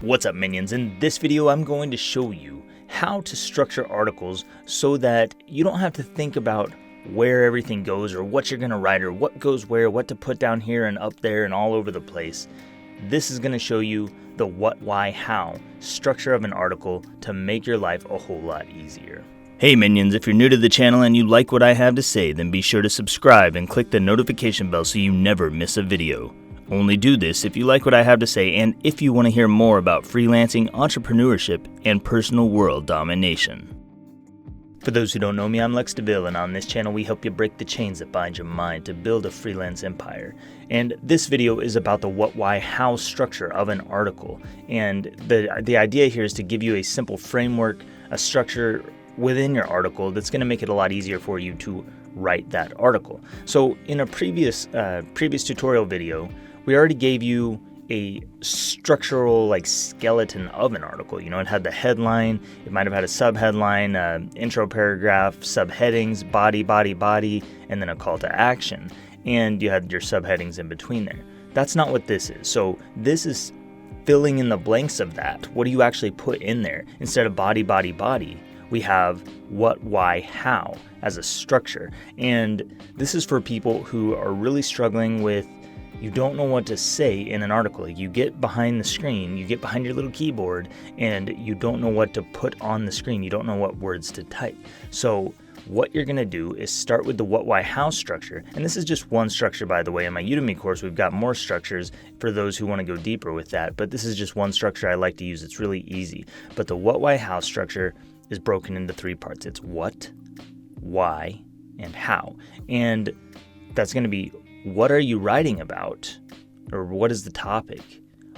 What's up, minions? In this video I'm going to show you how to structure articles so that you don't have to think about where everything goes or what you're going to write or what goes where, what to put down here and up there and all over the place. This is going to show you the what, why, how structure of an article to make your life a whole lot easier. Hey minions, if you're new to the channel and you like what I have to say, then be sure to subscribe and click the notification bell so you never miss a video. Only do this if you like what I have to say and if you want to hear more about freelancing, entrepreneurship, and personal world domination. For those who don't know me, I'm Lex DeVille, and on this channel we help you break the chains that bind your mind to build a freelance empire. And this video is about the what, why, how structure of an article. And the idea here is to give you a simple framework, a structure within your article that's going to make it a lot easier for you to write that article. So in a previous tutorial video, we already gave you a structural skeleton of an article. You know, it had the headline, it might have had a subheadline, intro paragraph, subheadings, body, and then a call to action. And you had your subheadings in between there. That's not what this is. So this is filling in the blanks of that. What do you actually put in there? Instead of body, we have what, why, how as a structure. And this is for people who are really struggling with, you don't know what to say in an article. You get behind the screen, you get behind your little keyboard, and you don't know what to put on the screen. You don't know what words to type. So what you're going to do is start with the what, why, how structure. And this is just one structure, by the way. In my Udemy course, we've got more structures for those who want to go deeper with that. But this is just one structure I like to use. It's really easy. But the what, why, how structure is broken into three parts. It's what, why, and how. And that's going to be, what are you writing about? Or what is the topic?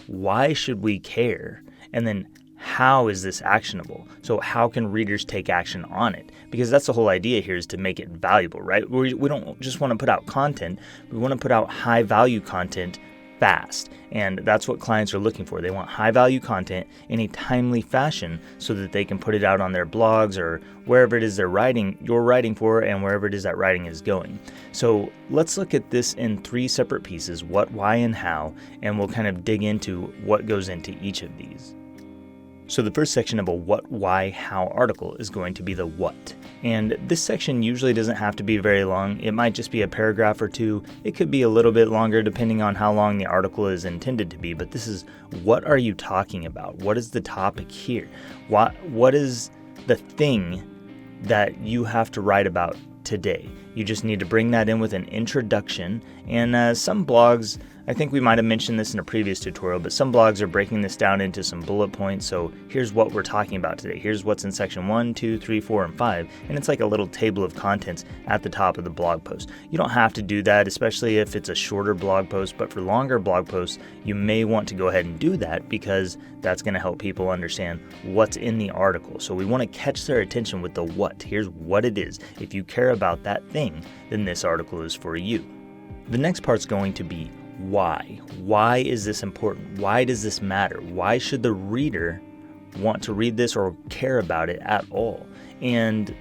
Why should we care? And then how is this actionable? So how can readers take action on it? Because that's the whole idea here, is to make it valuable, right? We don't just want to put out content. We want to put out high value content fast. And that's what clients are looking for. They want high value content in a timely fashion so that they can put it out on their blogs or wherever it is you're writing for, and wherever it is that writing is going. So let's look at this in three separate pieces: what, why, and how, and we'll kind of dig into what goes into each of these. So the first section of a what, why, how article is going to be the what. And this section usually doesn't have to be very long. It might just be a paragraph or two. It could be a little bit longer depending on how long the article is intended to be. But this is, what are you talking about? What is the topic here? What is the thing that you have to write about today? You just need to bring that in with an introduction. And some blogs, I think we might have mentioned this in a previous tutorial, but some blogs are breaking this down into some bullet points. So here's what we're talking about today. Here's what's in section 1, 2, 3, 4, and 5. And it's like a little table of contents at the top of the blog post. You don't have to do that, especially if it's a shorter blog post, but for longer blog posts, you may want to go ahead and do that because that's going to help people understand what's in the article. So we want to catch their attention with the what. Here's what it is. If you care about that thing, then this article is for you. The next part's going to be why. Why is this important? Why does this matter? Why should the reader want to read this or care about it at all? And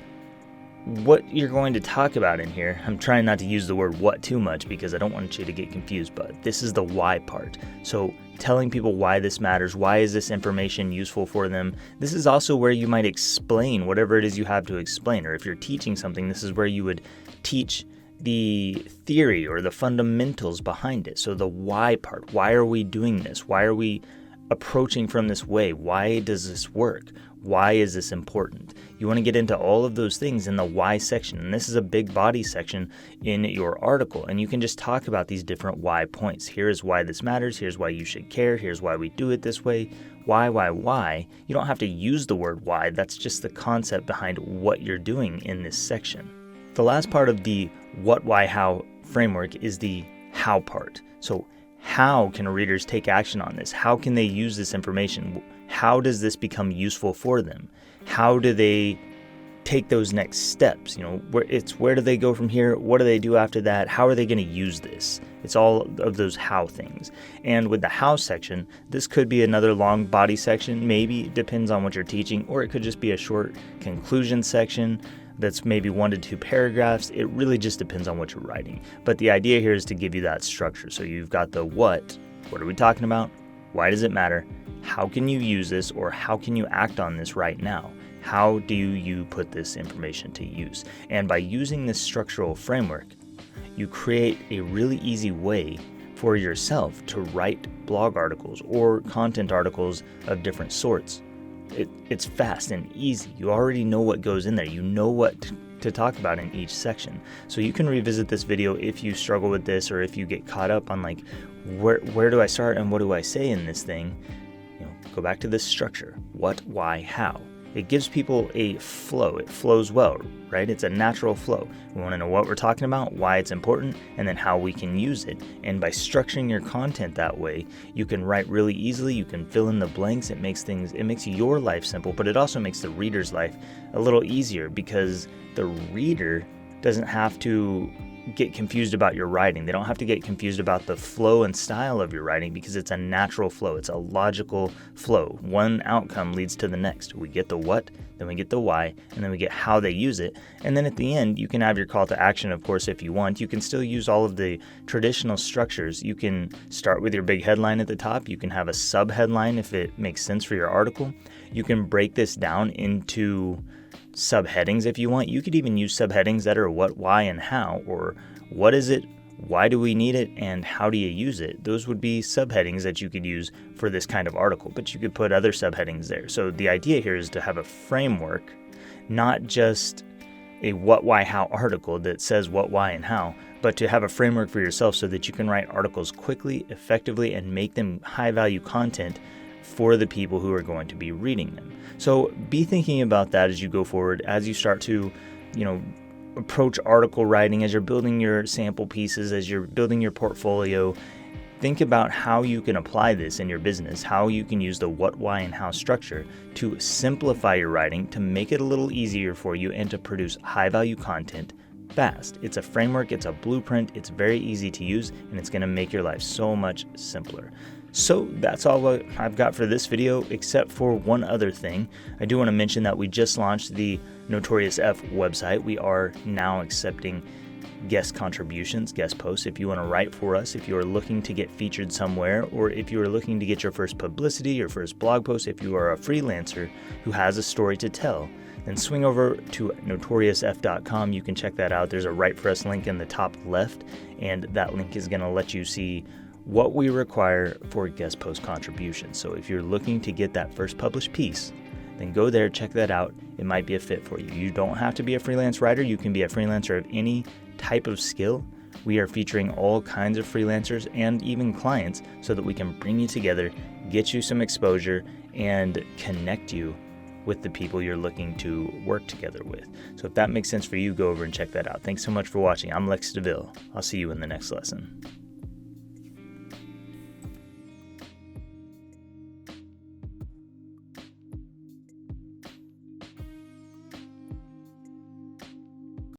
what you're going to talk about in here, I'm trying not to use the word what too much because I don't want you to get confused, but this is the why part. So telling people why this matters, why is this information useful for them. This is also where you might explain whatever it is you have to explain, or if you're teaching something, this is where you would teach the theory or the fundamentals behind it. So the why part, why are we doing this? Why are we approaching from this way? Why does this work? Why is this important? You want to get into all of those things in the why section. And this is a big body section in your article. And you can just talk about these different why points. Here's why this matters. Here's why you should care. Here's why we do it this way. Why? You don't have to use the word why. That's just the concept behind what you're doing in this section. The last part of the what, why, how framework is the how part. So how can readers take action on this? How can they use this information? How does this become useful for them? How do they take those next steps? You know, where do they go from here? What do they do after that? How are they going to use this? It's all of those how things. And with the how section, this could be another long body section. Maybe it depends on what you're teaching, or it could just be a short conclusion section that's maybe 1 to 2 paragraphs. It really just depends on what you're writing. But the idea here is to give you that structure. So you've got the what are we talking about? Why does it matter? how can you use this, or how can you act on this right now? How do you put this information to use? And by using this structural framework, you create a really easy way for yourself to write blog articles or content articles of different sorts. It's fast and easy. You already know what goes in there. You know what to talk about in each section. So you can revisit this video if you struggle with this, or if you get caught up on like, where do I start and what do I say in this thing? Go back to this structure. What, why, how. It gives people a flow. It flows well, right? It's a natural flow. We want to know what we're talking about, why it's important, and then how we can use it. And by structuring your content that way, you can write really easily. You can fill in the blanks. It makes your life simple, but it also makes the reader's life a little easier, because the reader doesn't have to get confused about your writing. They don't have to get confused about the flow and style of your writing, because it's a natural flow. It's a logical flow. One outcome leads to the next. We get the what, then we get the why, and then we get how they use it. And then at the end, you can have your call to action, of course, if you want. You can still use all of the traditional structures. You can start with your big headline at the top. You can have a subheadline if it makes sense for your article. You can break this down into subheadings if you want. You could even use subheadings that are what, why, and how, or what is it, why do we need it, and how do you use it. Those would be subheadings that you could use for this kind of article, but you could put other subheadings there. So the idea here is to have a framework, not just a what, why, how article that says what, why, and how, but to have a framework for yourself so that you can write articles quickly, effectively, and make them high-value content for the people who are going to be reading them. So be thinking about that as you go forward, as you start to, approach article writing, as you're building your sample pieces, as you're building your portfolio. Think about how you can apply this in your business, how you can use the what, why, and how structure to simplify your writing, to make it a little easier for you, and to produce high-value content fast. It's a framework, it's a blueprint, it's very easy to use, and it's going to make your life so much simpler. So that's all I've got for this video, except for one other thing. I do want to mention that we just launched the Notorious F website. We are now accepting guest contributions, guest posts. If you want to write for us, if you are looking to get featured somewhere, or if you are looking to get your first publicity, your first blog post, if you are a freelancer who has a story to tell, then swing over to notoriousf.com. You can check that out. There's a Write For Us link in the top left, and that link is going to let you see what we require for guest post contributions. So if you're looking to get that first published piece, then go there, check that out. It might be a fit for you. You don't have to be a freelance writer. You can be a freelancer of any type of skill. We are featuring all kinds of freelancers and even clients so that we can bring you together, get you some exposure, and connect you with the people you're looking to work together with. So if that makes sense for you, go over and check that out. Thanks so much for watching. I'm Lex DeVille. I'll see you in the next lesson.